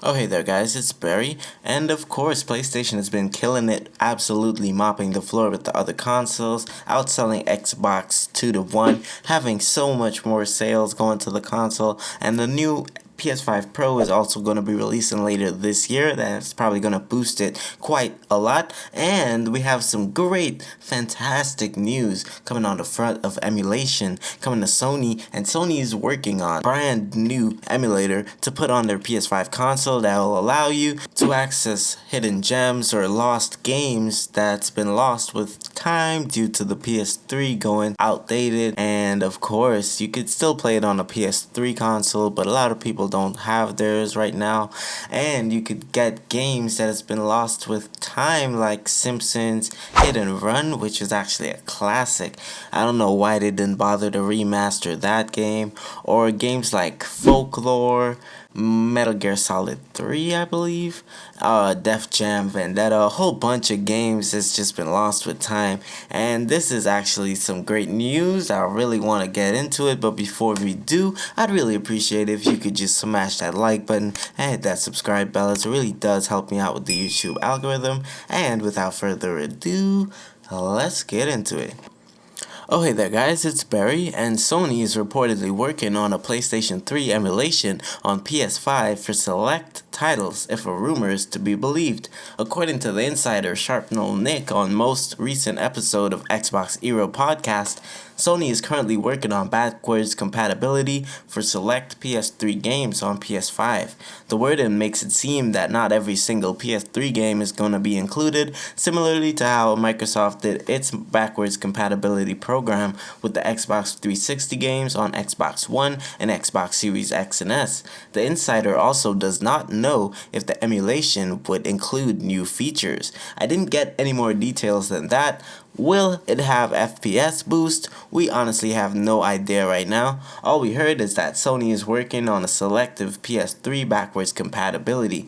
Oh hey there guys, it's Barry, and of course PlayStation has been killing it, absolutely mopping the floor with the other consoles, outselling Xbox 2 to 1, having so much more sales going to the console, and the new PS5 Pro is also going to be releasing later this year. That's probably going to boost it quite a lot. And we have some great, fantastic news coming on the front of emulation, coming to Sony. And Sony is working on a brand new emulator to put on their PS5 console that will allow you to access hidden gems or lost games that's been lost with time due to the PS3 going outdated. And of course, you could still play it on a PS3 console, but a lot of people don't have theirs right now. And you could get games that has been lost with time, like Simpsons Hit and Run, which is actually a classic. I don't know why they didn't bother to remaster that game. Or games like Folklore, Metal Gear Solid 3, I believe, Def Jam Vendetta, a whole bunch of games that's just been lost with time. And this is actually some great news. I really want to get into it, but before we do, I'd really appreciate it if you could just smash that like button and hit that subscribe bell, as it really does help me out with the YouTube algorithm. And without further ado, let's get into it. Oh hey there guys, it's Barry, and Sony is reportedly working on a PlayStation 3 emulation on PS5 for select titles, if a rumor is to be believed. According to the insider Sharpnel Nick on most recent episode of Xbox Era podcast, Sony is currently working on backwards compatibility for select PS3 games on PS5. The wording makes it seem that not every single PS3 game is going to be included, similarly to how Microsoft did its backwards compatibility program with the Xbox 360 games on Xbox One and Xbox Series X and S. The insider also does not know if the emulation would include new features. I didn't get any more details than that. Will it have FPS boost? We honestly have no idea right now. All we heard is that Sony is working on a selective PS3 backwards compatibility.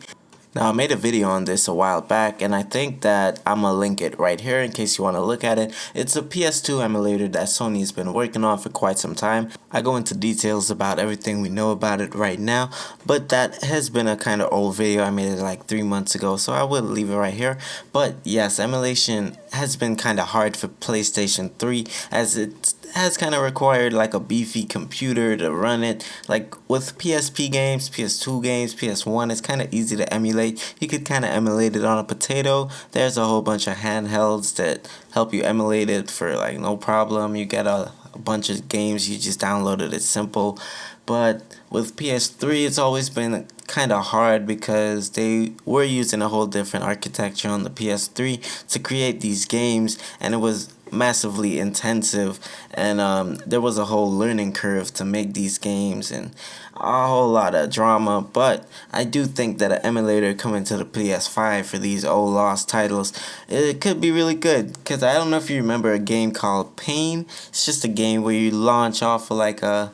Now, I made a video on this a while back, and I think that I'm going to link it right here in case you want to look at it. It's a PS2 emulator that Sony has been working on for quite some time. I go into details about everything we know about it right now, but that has been a kind of old video. I made it like 3 months ago, so I will leave it right here. But yes, emulation has been kind of hard for PlayStation 3, as it has kind of required like a beefy computer to run it. Like with PSP games, PS2 games, PS1, it's kind of easy to emulate. You could kind of emulate it on a potato. There's a whole bunch of handhelds that help you emulate it for like no problem. You get a bunch of games, you just download it, it's simple. But with PS3, it's always been kind of hard because they were using a whole different architecture on the PS3 to create these games, and it was massively intensive, and there was a whole learning curve to make these games and a whole lot of drama. But I do think that an emulator coming to the PS5 for these old lost titles, it could be really good, because I don't know if you remember a game called Pain. It's just a game where you launch off of like a,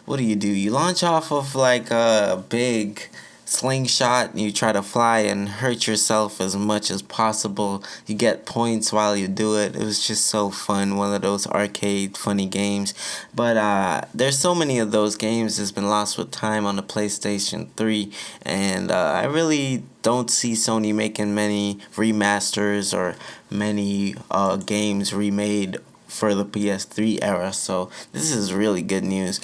what do? You launch off of like a big slingshot and you try to fly and hurt yourself as much as possible. You get points while you do it. It was just so fun, one of those arcade funny games. But there's so many of those games that's been lost with time on the PlayStation 3, and I really don't see Sony making many remasters or many games remade for the PS3 era. So this is really good news.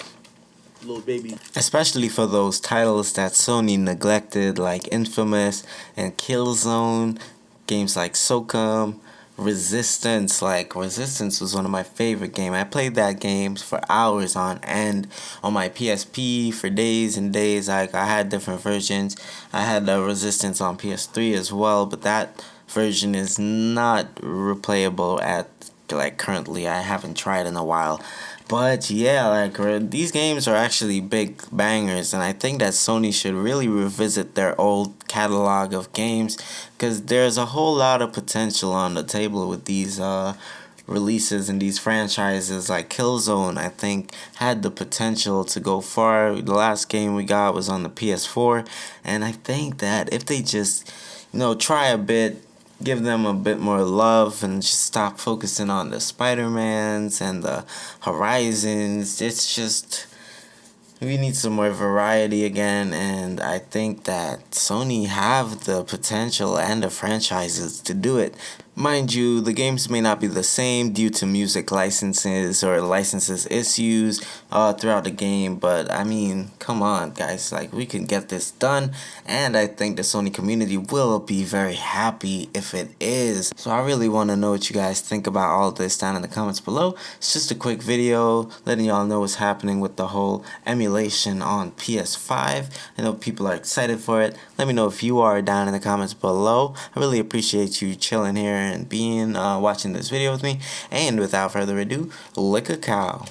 Little baby. Especially for those titles that Sony neglected, like Infamous and Killzone, games like SOCOM, Resistance. Like Resistance was one of my favorite games. I played that game for hours on end on my PSP for days and days. Like I had different versions. I had the Resistance on PS3 as well, but that version is not replayable at like currently. I haven't tried in a while. But yeah, like these games are actually big bangers, and I think that Sony should really revisit their old catalog of games, because there's a whole lot of potential on the table with these releases and these franchises. Like Killzone, I think, had the potential to go far. The last game we got was on the PS4, and I think that if they just, try a bit, give them a bit more love and just stop focusing on the Spider-Mans and the Horizons. It's just, We need some more variety again, and I think that Sony have the potential and the franchises to do it. Mind you, the games may not be the same due to music licenses or licenses issues throughout the game, but I mean, come on, guys, like we can get this done, and I think the Sony community will be very happy if it is. So I really want to know what you guys think about all this down in the comments below. It's just a quick video letting y'all know what's happening with the whole emulation on PS5. I know people are excited for it. Let me know if you are down in the comments below. I really appreciate you chilling here and being watching this video with me. And without further ado, lick a cow.